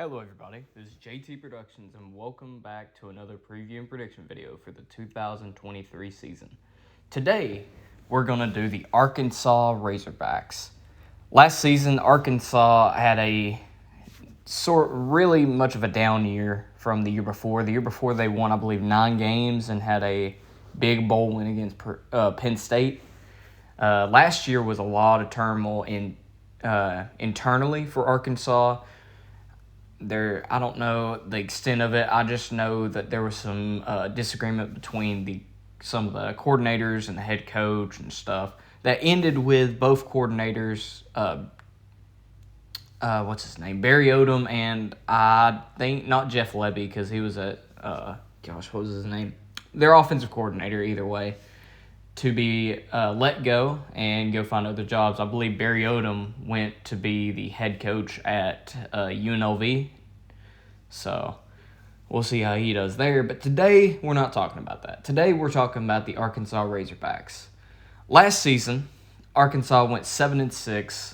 Hello everybody, this is JT Productions and welcome back to another preview and prediction video for the 2023 season. Today, we're going to do the Arkansas Razorbacks. Last season, Arkansas had a really much of a down year from the year before. The year before they won, I believe, 9 games and had a big bowl win against Penn State. Last year was a lot of turmoil internally for Arkansas. I don't know the extent of it. I just know that there was some disagreement between some of the coordinators and the head coach and stuff that ended with both coordinators, what's his name, Barry Odom, and I think not Jeff Lebby because he was at, what was his name? Their offensive coordinator, either way, to be let go and go find other jobs. I believe Barry Odom went to be the head coach at UNLV. So we'll see how he does there. But today, we're not talking about that. Today, we're talking about the Arkansas Razorbacks. Last season, Arkansas went 7-6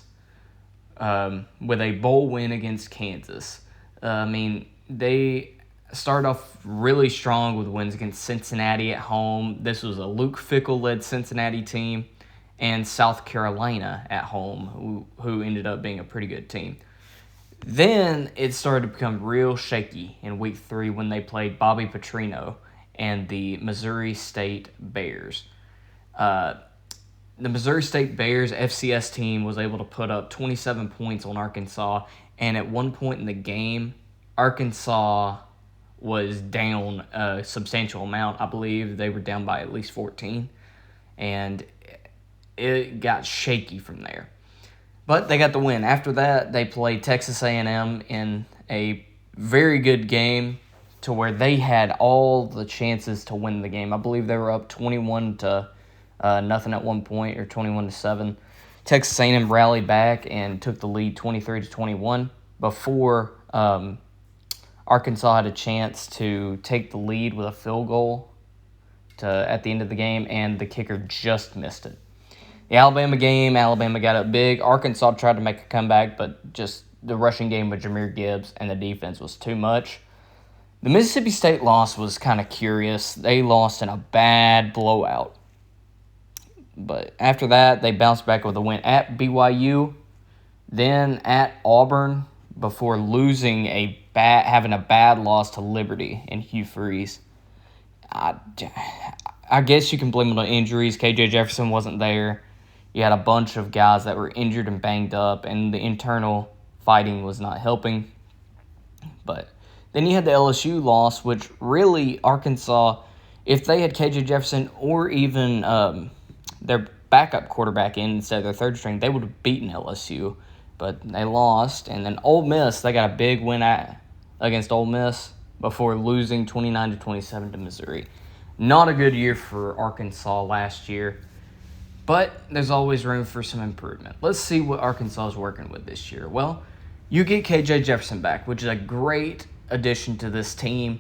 with a bowl win against Kansas. They started off really strong with wins against Cincinnati at home. This was a Luke Fickell-led Cincinnati team, and South Carolina at home, who ended up being a pretty good team. Then it started to become real shaky in Week 3 when they played Bobby Petrino and the Missouri State Bears. The Missouri State Bears FCS team was able to put up 27 points on Arkansas, and at one point in the game, Arkansas was down a substantial amount. I believe they were down by at least 14, and it got shaky from there. But they got the win. After that, they played Texas A&M in a very good game to where they had all the chances to win the game. I believe they were up 21 to nothing at one point, or 21-7. Texas A&M rallied back and took the lead 23-21 before Arkansas had a chance to take the lead with a field goal at the end of the game, and the kicker just missed it. The Alabama game, Alabama got up big. Arkansas tried to make a comeback, but just the rushing game with Jahmyr Gibbs and the defense was too much. The Mississippi State loss was kind of curious. They lost in a bad blowout. But after that, they bounced back with a win at BYU, then at Auburn, before losing having a bad loss to Liberty and Hugh Freeze. I guess you can blame it on injuries. KJ Jefferson wasn't there. You had a bunch of guys that were injured and banged up, and the internal fighting was not helping. But then you had the LSU loss, which really Arkansas, if they had KJ Jefferson or even their backup quarterback instead of their third string, they would have beaten LSU. But they lost. And then Ole Miss, they got a big win against Ole Miss before losing 29-27 to Missouri. Not a good year for Arkansas last year, but there's always room for some improvement. Let's see what Arkansas is working with this year. Well, you get KJ Jefferson back, which is a great addition to this team.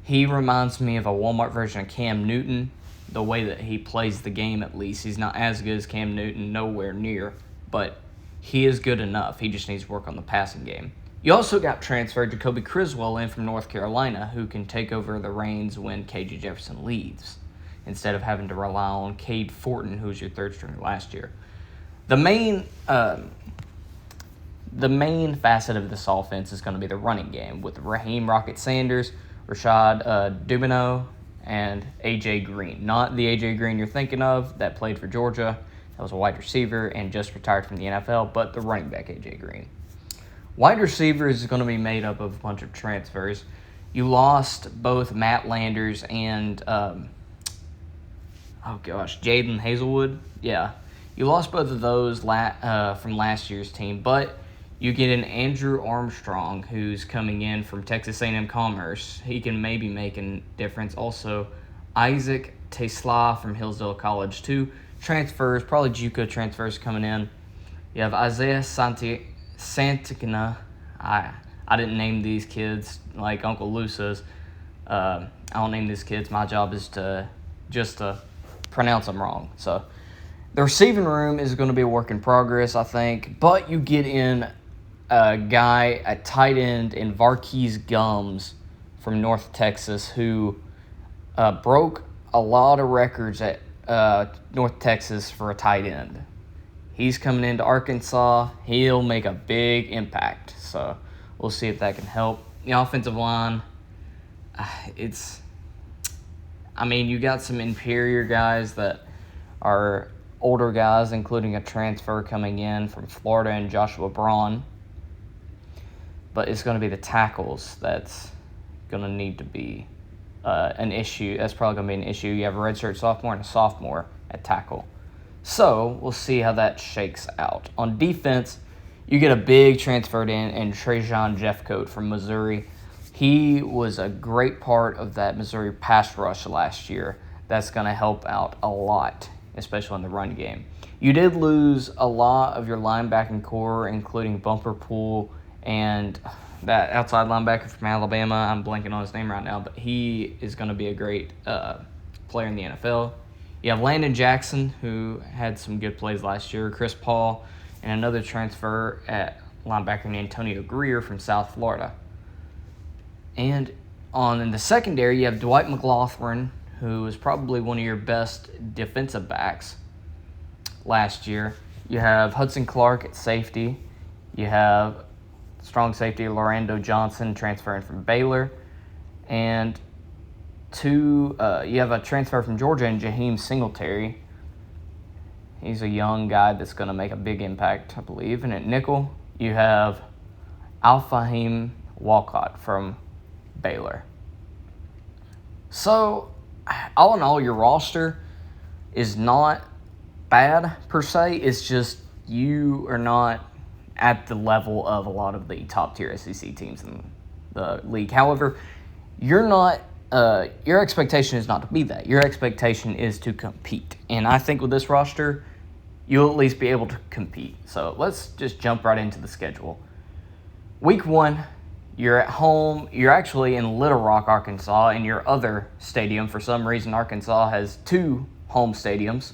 He reminds me of a Walmart version of Cam Newton, the way that he plays the game at least. He's not as good as Cam Newton, nowhere near, but he is good enough. He just needs to work on the passing game. You also got transferred Jacoby Criswell in from North Carolina, who can take over the reins when KJ Jefferson leaves, instead of having to rely on Cade Fortin, who was your third stringer last year. The main facet of this offense is going to be the running game with Raheem Rocket Sanders, Rashad Dubino, and A.J. Green. Not the A.J. Green you're thinking of that played for Georgia. That was a wide receiver and just retired from the NFL, but the running back A.J. Green. Wide receiver is going to be made up of a bunch of transfers. You lost both Matt Landers and, Jaden Hazelwood. Yeah, you lost both of those from last year's team, but you get an Andrew Armstrong who's coming in from Texas A&M Commerce. He can maybe make a difference. Also, Isaac Tesla from Hillsdale College, too. Transfers, probably JUCO transfers coming in. You have Isaiah Santikina. I didn't name these kids like Uncle Lusa's. I don't name these kids. My job is to pronounce them wrong. So the receiving room is going to be a work in progress, I think. But you get in a guy at tight end in Varkey's Gums from North Texas who broke a lot of records at North Texas for a tight end. He's coming into Arkansas. He'll make a big impact. So we'll see if that can help. The offensive line, you got some inferior guys that are older guys, including a transfer coming in from Florida and Joshua Braun. But it's going to be the tackles that's going to need to be an issue. That's probably going to be an issue. You have a redshirt sophomore and a sophomore at tackle. So we'll see how that shakes out. On defense, you get a big transfer in Trajan Jeffcoat from Missouri. He was a great part of that Missouri pass rush last year. That's going to help out a lot, especially in the run game. You did lose a lot of your linebacking core, including Bumper Pool and that outside linebacker from Alabama. I'm blanking on his name right now, but he is going to be a great player in the NFL. You have Landon Jackson, who had some good plays last year, Chris Paul, and another transfer at linebacker named Antonio Greer from South Florida. And in the secondary, you have Dwight McLaughlin, who was probably one of your best defensive backs last year. You have Hudson Clark at safety. You have strong safety Lorando Johnson transferring from Baylor. And you have a transfer from Georgia in Jaheim Singletary. He's a young guy that's going to make a big impact, I believe. And at nickel, you have Al-Fahim Walcott from Baylor. So, all in all, your roster is not bad per se. It's just you are not at the level of a lot of the top-tier SEC teams in the league. However, your expectation is not to be that. Your expectation is to compete. And I think with this roster, you'll at least be able to compete. So let's just jump right into the schedule. Week 1, you're at home. You're actually in Little Rock, Arkansas, in your other stadium. For some reason, Arkansas has 2 home stadiums.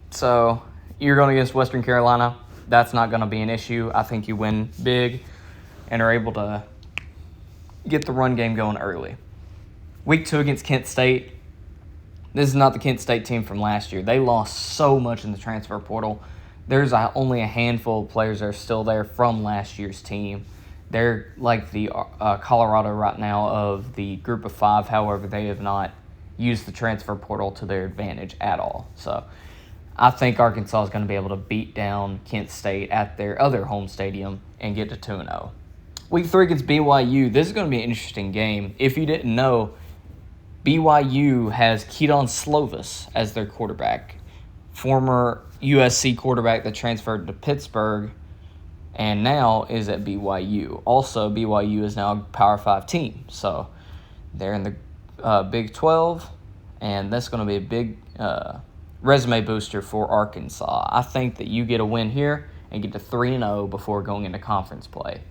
So you're going against Western Carolina. That's not going to be an issue. I think you win big and are able to get the run game going early. Week 2 against Kent State. This is not the Kent State team from last year. They lost so much in the transfer portal. There's only a handful of players that are still there from last year's team. They're like the Colorado right now of the group of 5. However, they have not used the transfer portal to their advantage at all. So I think Arkansas is going to be able to beat down Kent State at their other home stadium and get to 2-0. Week 3 against BYU. This is going to be an interesting game. If you didn't know, BYU has Keaton Slovis as their quarterback, former USC quarterback that transferred to Pittsburgh and now is at BYU. Also, BYU is now a Power 5 team, so they're in the Big 12, and that's going to be a big resume booster for Arkansas. I think that you get a win here and get to 3-0 before going into conference play.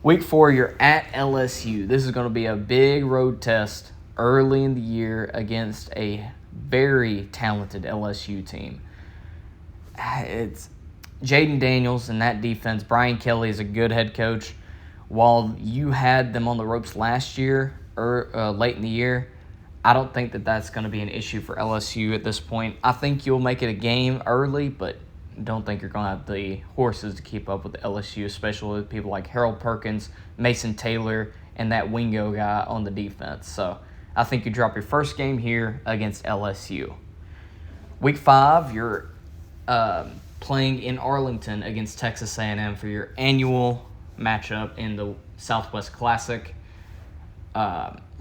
Week 4, you're at LSU. This is going to be a big road test early in the year against a very talented LSU team. It's Jaden Daniels and that defense. Brian Kelly is a good head coach. While you had them on the ropes last year or late in the year, I don't think that that's going to be an issue for LSU at this point. I think you'll make it a game early, but don't think you're going to have the horses to keep up with LSU, especially with people like Harold Perkins, Mason Taylor, and that Wingo guy on the defense. So I think you drop your first game here against LSU. Week 5, you're playing in Arlington against Texas A&M for your annual matchup in the Southwest Classic.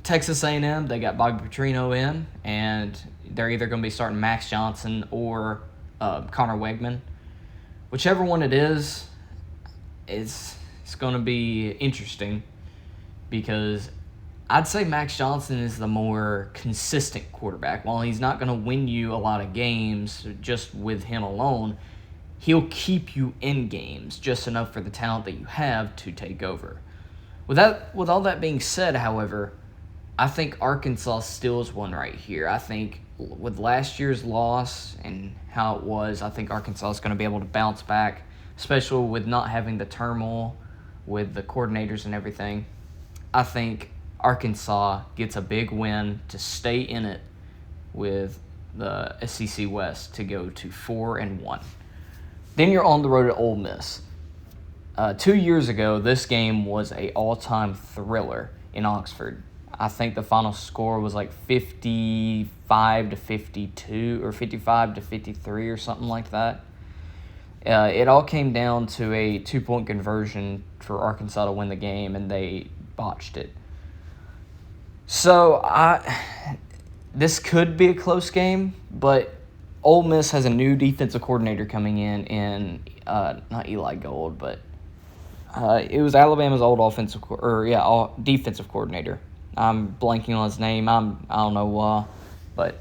Texas A&M, they got Bobby Petrino in, and they're either going to be starting Max Johnson or Connor Wegman. Whichever one it is, it's going to be interesting because I'd say Max Johnson is the more consistent quarterback. While he's not going to win you a lot of games just with him alone, he'll keep you in games just enough for the talent that you have to take over. With all that being said, however, I think Arkansas still is one right here. I think with last year's loss and how it was, I think Arkansas is going to be able to bounce back, especially with not having the turmoil with the coordinators and everything. I think Arkansas gets a big win to stay in it with the SEC West to go to 4-1. Then you're on the road at Ole Miss. 2 years ago, this game was a all-time thriller in Oxford. I think the final score was like 55-52 or 55-53 or something like that. It all came down to a 2-point conversion for Arkansas to win the game, and they botched it. So this could be a close game, but Ole Miss has a new defensive coordinator coming in not Eli Gold, but it was Alabama's old defensive coordinator. I'm blanking on his name. I don't know why, but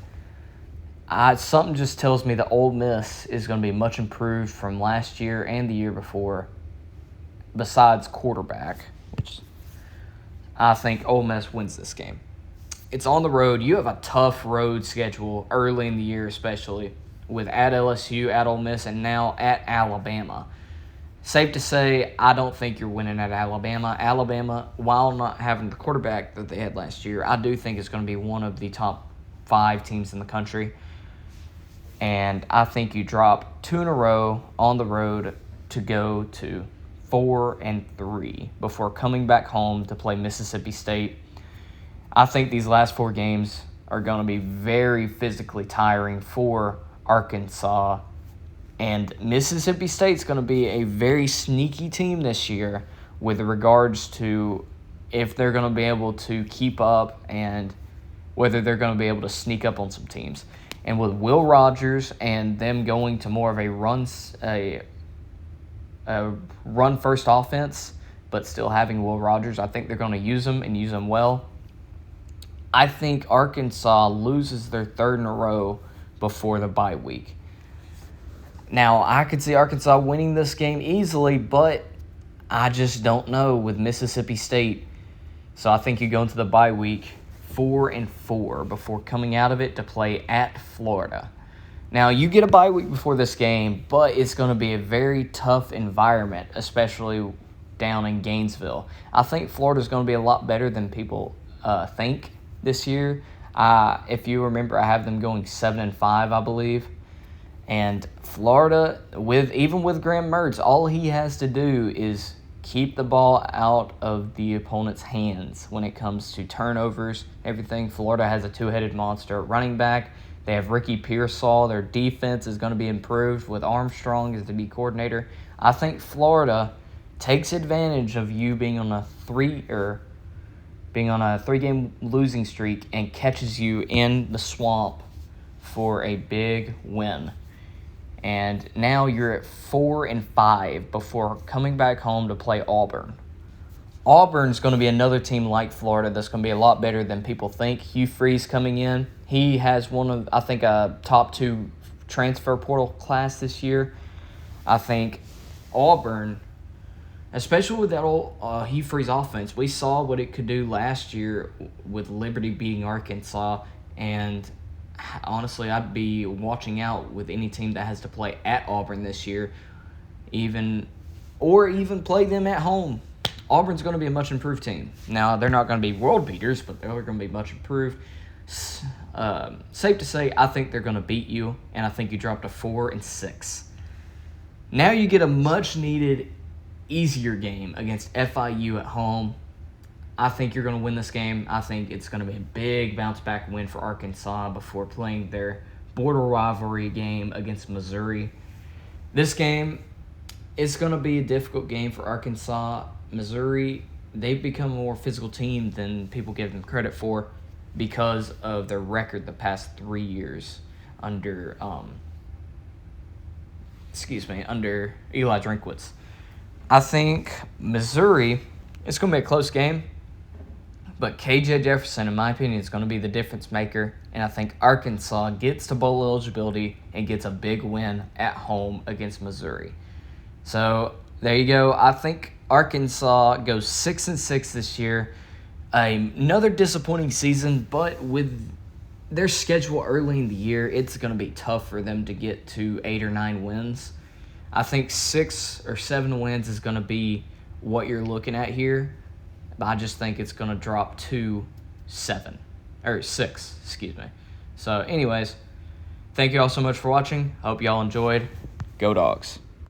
something just tells me that Ole Miss is going to be much improved from last year and the year before, besides quarterback, which I think Ole Miss wins this game. It's on the road. You have a tough road schedule early in the year, especially with at LSU, at Ole Miss, and now at Alabama. Safe to say, I don't think you're winning at Alabama. Alabama, while not having the quarterback that they had last year, I do think it's going to be one of the top 5 teams in the country. And I think you drop 2 in a row on the road to go to 4-3 before coming back home to play Mississippi State. I think these last 4 games are going to be very physically tiring for Arkansas. And Mississippi State's going to be a very sneaky team this year with regards to if they're going to be able to keep up and whether they're going to be able to sneak up on some teams. And with Will Rogers and them going to more of a run-first offense, but still having Will Rogers, I think they're going to use him and use him well. I think Arkansas loses their 3rd in a row before the bye week. Now, I could see Arkansas winning this game easily, but I just don't know with Mississippi State. So I think you go into the bye week 4-4 before coming out of it to play at Florida. Now, you get a bye week before this game, but it's going to be a very tough environment, especially down in Gainesville. I think Florida's going to be a lot better than people think this year. If you remember, I have them going 7-5, I believe. And Florida, even with Graham Mertz, all he has to do is keep the ball out of the opponent's hands when it comes to turnovers, everything. Florida has a 2-headed monster at running back. They have Ricky Pearsall. Their defense is going to be improved with Armstrong as the B coordinator. I think Florida takes advantage of you being on a 3-game losing streak and catches you in the swamp for a big win. And now you're at 4-5 before coming back home to play Auburn. Auburn's going to be another team like Florida that's going to be a lot better than people think. Hugh Freeze coming in. He has one of, I think, a top 2 transfer portal class this year. I think Auburn, especially with that old Hugh Freeze offense, we saw what it could do last year with Liberty beating Arkansas, and honestly, I'd be watching out with any team that has to play at Auburn this year, even play them at home. Auburn's going to be a much improved team. Now, they're not going to be world beaters, but they're going to be much improved. Safe to say, I think they're going to beat you, and I think you drop to 4-6. Now you get a much-needed, easier game against FIU at home. I think you're going to win this game. I think it's going to be a big bounce-back win for Arkansas before playing their border rivalry game against Missouri. This game is going to be a difficult game for Arkansas. Missouri, they've become a more physical team than people give them credit for because of their record the past 3 years under Eli Drinkwitz. I think Missouri, it's going to be a close game. But KJ Jefferson, in my opinion, is going to be the difference maker. And I think Arkansas gets to bowl eligibility and gets a big win at home against Missouri. So there you go. I think Arkansas goes 6-6 this year. Another disappointing season, but with their schedule early in the year, it's going to be tough for them to get to 8 or 9 wins. I think 6 or 7 wins is going to be what you're looking at here. But I just think it's going to drop to 7 or 6, excuse me. So anyways, thank you all so much for watching. Hope y'all enjoyed. Go Dogs.